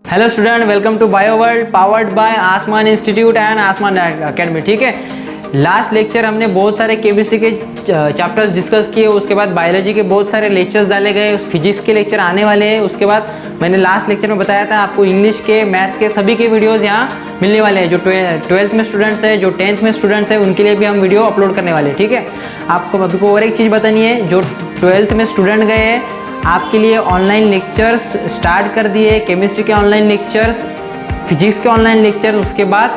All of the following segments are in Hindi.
Hello student, welcome to bio world powered by Aasman institute and Aasman academy. ठीक है, लास्ट लेक्चर हमने बहुत सारे केमिस्ट्री के चैप्टर्स डिस्कस किए, उसके बाद बायोलॉजी के बहुत सारे लेक्चर्स डाले गए, फिजिक्स के लेक्चर आने वाले हैं। उसके बाद मैंने लास्ट लेक्चर में बताया था आपको इंग्लिश के, मैथ्स के सभी के वीडियोस यहाँ मिलने वाले हैं। जो 12th में स्टूडेंट्स है, जो 10th में स्टूडेंट्स है, उनके लिए भी हम वीडियो अपलोड करने वाले हैं। ठीक है, आपको अभी को और एक चीज़ बतानी है, जो 12th में स्टूडेंट गए हैं आपके लिए ऑनलाइन लेक्चर्स स्टार्ट कर दिए। केमिस्ट्री के ऑनलाइन लेक्चर्स, फिजिक्स के ऑनलाइन लेक्चर्स, उसके बाद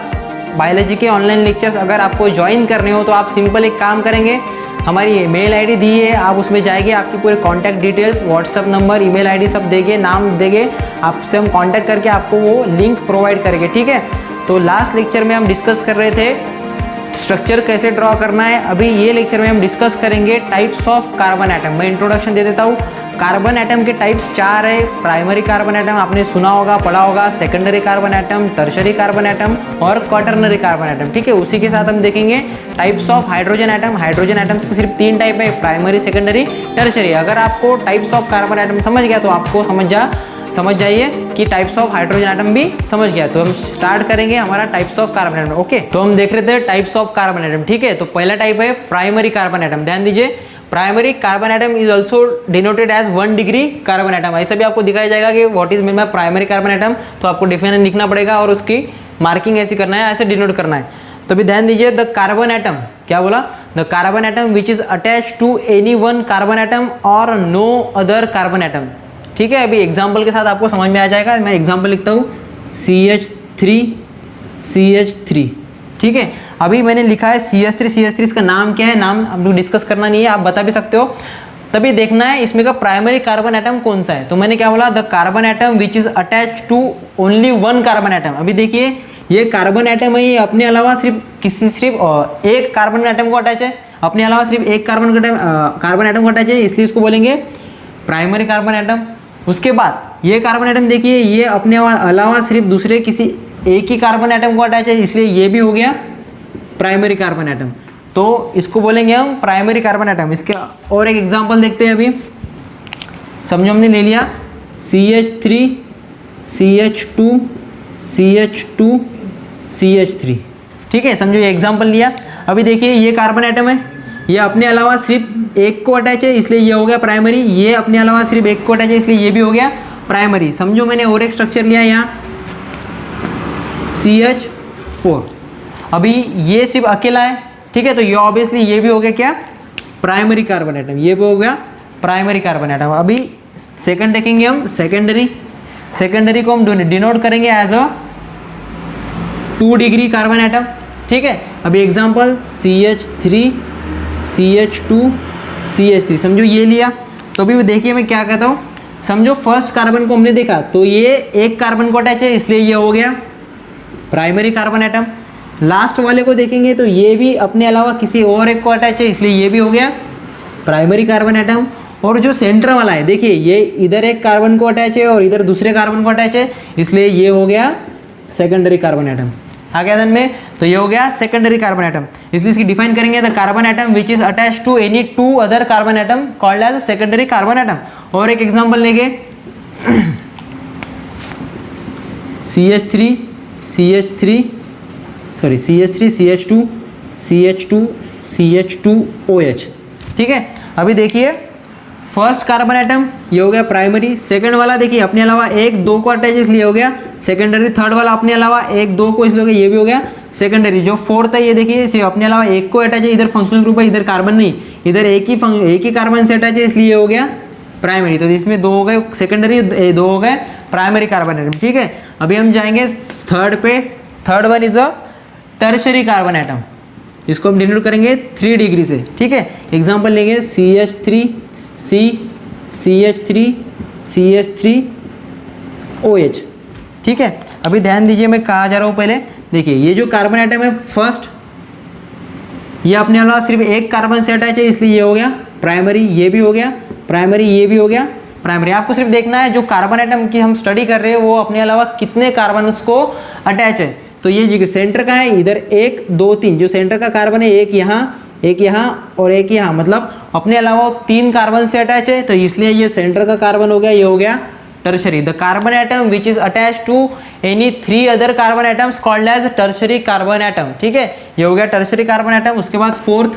बायोलॉजी के ऑनलाइन लेक्चर्स अगर आपको ज्वाइन करने हो तो आप सिंपल एक काम करेंगे, हमारी मेल आईडी दी है, आप उसमें जाएंगे, आपकी पूरे contact details, WhatsApp number, email ID सब देंगे, नाम देंगे, आपसे हम कॉन्टैक्ट करके आपको वो लिंक प्रोवाइड करेंगे। ठीक है, तो लास्ट लेक्चर में हम डिस्कस कर रहे थे स्ट्रक्चर कैसे ड्रॉ करना है। अभी ये लेक्चर में हम डिस्कस करेंगे टाइप्स ऑफ कार्बन एटम। मैं इंट्रोडक्शन दे देता हूँ। कार्बन एटम के टाइप्स 4 है। प्राइमरी कार्बन एटम आपने सुना होगा, पढ़ा होगा, secondary carbon atom, tertiary carbon atom और क्वाटरनरी कार्बन एटम। ठीक है, उसी के साथ हम देखेंगे types of hydrogen atom. Hydrogen atoms के सिर्फ 3 टाइप है, प्राइमरी, सेकेंडरी, टर्शरी। अगर आपको टाइप्स ऑफ कार्बन एटम समझ गया तो आपको समझ जाइए कि टाइप्स ऑफ हाइड्रोजन एटम भी समझ गया। तो हम स्टार्ट करेंगे हमारा types of carbon atom. Okay, तो हम देख रहे थे टाइप्स ऑफ कार्बन एटम। ठीक है, तो पहला टाइप है प्राइमरी कार्बन एटम। ध्यान दीजिए, primary carbon atom is also denoted as 1 degree carbon atom. ऐसा भी आपको दिखाया जाएगा कि what is mean by primary carbon atom, तो आपको डिफिनेशन लिखना पड़ेगा और उसकी मार्किंग ऐसी करना है, ऐसे डिनोट करना है। तो भी ध्यान दीजिए, द कार्बन एटम, क्या बोला, the carbon atom which is attach to any one carbon atom और नो अदर कार्बन एटम। ठीक है, अभी एग्जाम्पल के साथ आपको समझ में आ जाएगा। मैं एग्जाम्पल लिखता हूँ, CH3। ठीक है, अभी मैंने लिखा है CH3। इसका नाम क्या है, नाम हम लोग डिस्कस करना नहीं है, आप बता भी सकते हो। तभी देखना है इसमें का प्राइमरी कार्बन एटम कौन सा है। तो मैंने क्या बोला, the carbon atom which is attach to only 1 carbon atom. अभी देखिए, ये कार्बन एटम है, ये अपने अलावा सिर्फ एक कार्बन एटम को अटैच है, अपने अलावा सिर्फ एक कार्बन एटम को अटैच है, इसलिए इसको बोलेंगे प्राइमरी कार्बन एटम। उसके बाद ये कार्बन एटम देखिए, ये अपने अलावा सिर्फ दूसरे किसी एक ही कार्बन एटम को अटैच है, इसलिए ये भी हो गया प्राइमरी कार्बन एटम। तो इसको बोलेंगे हम प्राइमरी कार्बन एटम। इसके और एक एग्जांपल देखते हैं। अभी समझो, हमने ले लिया CH3 CH2 CH2 CH3। ठीक है, समझो ये एग्जांपल लिया। अभी देखिए, ये कार्बन एटम है, ये अपने अलावा सिर्फ एक को अटैच है, इसलिए ये हो गया प्राइमरी। ये अपने अलावा सिर्फ एक को अटैच है, इसलिए ये भी हो गया प्राइमरी। समझो मैंने और एक स्ट्रक्चर लिया यहाँ CH4। अभी ये सिर्फ अकेला है, ठीक है, तो ये ऑब्वियसली ये भी हो गया क्या, प्राइमरी कार्बन एटम, ये भी हो गया प्राइमरी कार्बन एटम। अभी सेकंड देखेंगे हम, सेकेंडरी को हम डिनोट करेंगे as a 2 degree carbon atom. ठीक है, अभी एग्जांपल CH3 CH2 CH3। समझो ये लिया, तो अभी देखिए मैं क्या कहता हूँ। समझो फर्स्ट कार्बन को हमने देखा तो ये एक कार्बन को अटैच है, इसलिए ये हो गया प्राइमरी कार्बन एटम। लास्ट वाले को देखेंगे तो ये भी अपने अलावा किसी और एक को अटैच है, इसलिए ये भी हो गया प्राइमरी कार्बन एटम। और जो सेंटर वाला है देखिए, ये इधर एक कार्बन को अटैच है और इधर दूसरे कार्बन को अटैच है, इसलिए ये हो गया सेकेंडरी कार्बन एटम। आ गया ध्यान में, तो ये हो गया सेकेंडरी कार्बन एटम। इसलिए इसकी डिफाइन करेंगे, the carbon atom which is attach to any 2 other carbon atom called as secondary carbon atom. और एक एग्जांपल लेंगे, CH3 CH2 CH2OH। ठीक है, अभी देखिए फर्स्ट कार्बन एटम ये हो गया प्राइमरी, सेकंड वाला देखिए अपने अलावा 1 2 को अटैच, इसलिए हो गया सेकेंडरी। थर्ड वाला अपने अलावा 1 2 को, इसलिए हो गया, ये भी हो गया सेकेंडरी। जो फोर्थ है ये देखिए, सिर्फ अपने अलावा 1 को अटैच है, इधर फंक्शनल ग्रुप है, इधर कार्बन नहीं, इधर एक ही कार्बन से अटैच है, इसलिए ये हो गया प्राइमरी। तो इसमें 2 हो गए सेकेंडरी, 2 हो गए प्राइमरी कार्बन एटम। ठीक है, अभी हम जाएंगे थर्ड पे। Third one is a tertiary carbon atom, इसको हम डिनोट करेंगे 3 डिग्री से। ठीक है, एग्जांपल लेंगे CH3 CH3OH। ठीक है, अभी ध्यान दीजिए मैं कहाँ जा रहा हूँ। पहले देखिए, ये जो कार्बन एटम है फर्स्ट, ये अपने अलावा सिर्फ एक कार्बन से अटैच है, इसलिए ये हो गया प्राइमरी, ये भी हो गया प्राइमरी, ये भी हो गया प्राइमरी। आपको सिर्फ देखना है जो कार्बन एटम की हम स्टडी कर रहे हैं वो अपने अलावा कितने कार्बन को अटैच है। तो ये जो सेंटर का है, इधर 1 2 3, जो सेंटर का कार्बन है एक यहाँ और एक यहाँ, मतलब अपने अलावा 3 कार्बन से अटैच है, तो इसलिए ये सेंटर का कार्बन हो गया, ये हो गया tertiary. The carbon atom which is attach to any 3 other carbon atoms called as tertiary carbon atom. ठीक है, ये हो गया टर्शरी कार्बन एटम। उसके बाद फोर्थ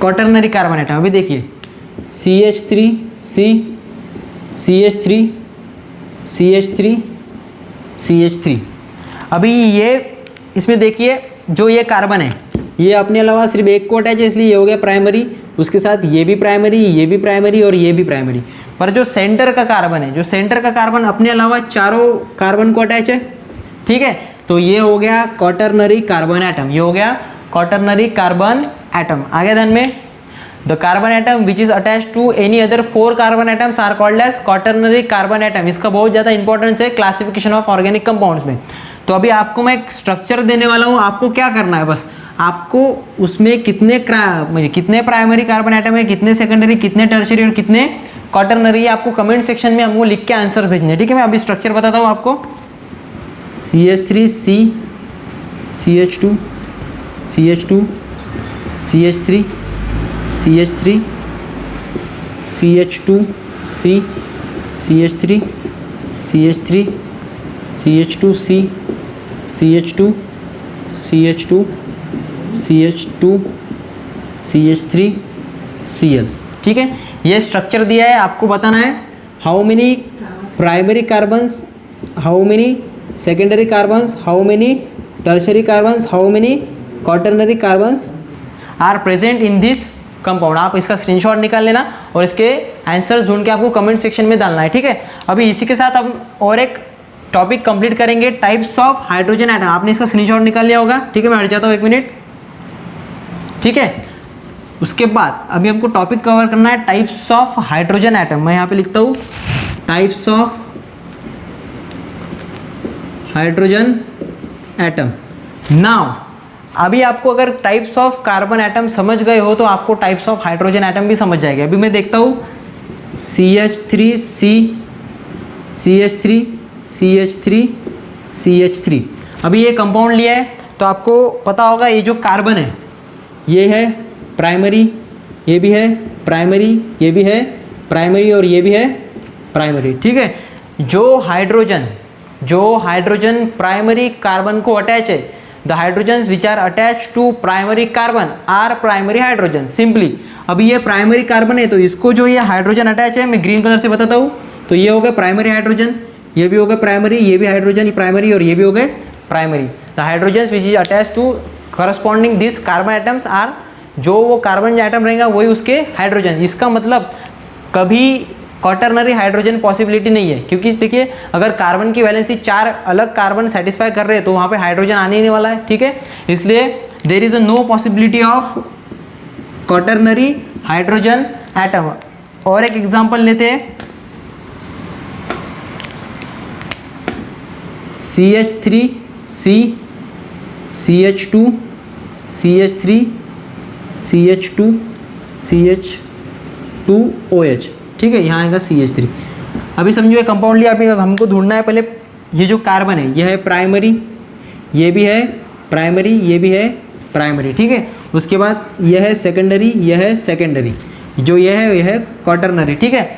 क्वाटरनरी कार्बन एटम। अभी देखिए CH3C, CH3, CH3, CH3। अभी ये इसमें देखिए जो ये कार्बन है ये अपने अलावा सिर्फ एक को अटैच है, इसलिए ये हो गया प्राइमरी। उसके साथ ये भी प्राइमरी, ये भी प्राइमरी और ये भी प्राइमरी। पर जो सेंटर का कार्बन है, जो सेंटर का कार्बन अपने अलावा चारों कार्बन को अटैच है। ठीक है, तो ये हो गया क्वाटरनरी कार्बन एटम, ये हो गया क्वाटरनरी कार्बन एटम। आगे ध्यान में, the carbon atom which is attach to any other 4 carbon atoms are called as quaternary carbon atom. इसका बहुत ज़्यादा इंपॉर्टेंस है क्लासिफिकेशन ऑफ ऑर्गेनिक कंपाउंड्स में। तो अभी आपको मैं एक स्ट्रक्चर देने वाला हूँ, आपको क्या करना है, बस आपको उसमें कितने प्राइमरी कार्बन एटम है, कितने सेकेंडरी, कितने टर्शरी और कितने क्वाटरनरी, आपको कमेंट सेक्शन में हमको लिख के आंसर भेजने। ठीक है, मैं अभी स्ट्रक्चर बताता हूँ आपको। CH3C, CH2, CH2, CH3, CH3, CH2C, CH3, CH3, CH2C, CH2, CH2, CH2, CH3, Cl। ठीक है, ये स्ट्रक्चर दिया है, आपको बताना है how many primary carbons, how many secondary carbons, how many tertiary carbons, how many quaternary carbons are present in this compound. आप इसका स्क्रीनशॉट निकाल लेना और इसके आंसर ढूंढ के आपको कमेंट सेक्शन में डालना है। ठीक है, अभी इसी के साथ हम और एक टॉपिक कंप्लीट करेंगे, टाइप्स ऑफ हाइड्रोजन एटम। आपने इसका स्क्रीनशॉट निकाल लिया होगा। ठीक है, मैं हट जाता हूँ 1 मिनट। ठीक है, उसके बाद अभी हमको टॉपिक कवर करना है टाइप्स ऑफ हाइड्रोजन एटम। मैं यहाँ पे लिखता हूँ types of hydrogen atom. Now अभी आपको अगर टाइप्स ऑफ कार्बन एटम समझ गए हो तो आपको टाइप्स ऑफ हाइड्रोजन एटम भी समझ जाएगा। अभी मैं देखता हूँ CH3C, CH3, CH3, CH3। अभी ये कंपाउंड लिया है तो आपको पता होगा ये जो कार्बन है ये है प्राइमरी, ये भी है प्राइमरी, ये भी है प्राइमरी और ये भी है प्राइमरी। ठीक है, जो हाइड्रोजन प्राइमरी कार्बन को अटैच है, the hydrogens which are attach to primary carbon are primary hydrogen. Simply अभी ये प्राइमरी कार्बन है तो इसको जो ये हाइड्रोजन अटैच है, मैं ग्रीन कलर से बताता हूँ, तो ये हो गया प्राइमरी हाइड्रोजन, ये भी हो गया प्राइमरी, ये भी हाइड्रोजन ये प्राइमरी और ये भी हो गए primary. The hydrogens which is attach to corresponding this carbon atoms are, जो वो कार्बन एटम रहेगा वही उसके हाइड्रोजन। इसका मतलब कभी क्वाटरनरी हाइड्रोजन पॉसिबिलिटी नहीं है, क्योंकि देखिए अगर कार्बन की वैलेंसी 4 अलग कार्बन सेटिस्फाई कर रहे हैं तो वहाँ पे हाइड्रोजन आने ही नहीं वाला है। ठीक है, इसलिए there is a no possibility of quaternary hydrogen atom. और एक एग्जांपल लेते हैं, CH3C, CH2, CH3, CH2, CH2OH। ठीक है, यहाँ आएगा CH3। अभी समझो ये कंपाउंड लिया, अभी हमको ढूंढना है पहले ये जो कार्बन है ये है प्राइमरी, ये भी है प्राइमरी, ये भी है प्राइमरी। ठीक है, उसके बाद ये है सेकेंडरी, ये है सेकेंडरी, जो ये है क्वाटरनरी। ठीक है,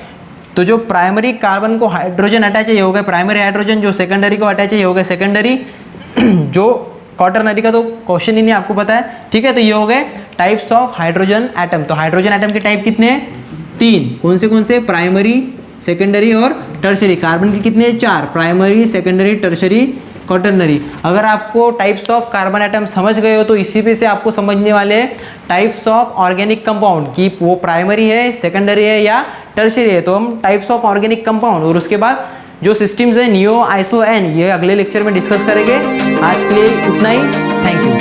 तो जो प्राइमरी कार्बन को हाइड्रोजन अटैच है ये हो गया प्राइमरी हाइड्रोजन, जो सेकेंडरी को अटैच है ये हो गया सेकेंडरी, जो क्वाटरनरी का तो क्वेश्चन ही नहीं आपको पता है। ठीक है, तो ये हो गए टाइप्स ऑफ हाइड्रोजन एटम। तो हाइड्रोजन एटम के टाइप कितने हैं? 3। कौन से? प्राइमरी, सेकेंडरी और टर्शरी। कार्बन के कितने? 4, प्राइमरी, सेकेंडरी, टर्शरी, क्वाटरनरी। अगर आपको टाइप्स ऑफ कार्बन एटम समझ गए हो तो इसी पे से आपको समझने वाले हैं टाइप्स ऑफ ऑर्गेनिक कंपाउंड कि वो प्राइमरी है, सेकेंडरी है या टर्शरी है। तो हम टाइप्स ऑफ ऑर्गेनिक कंपाउंड और उसके बाद जो सिस्टम्स है नियो, आइसो, एन, ये अगले लेक्चर में डिस्कस करेंगे। आज के लिए इतना ही। Thank you.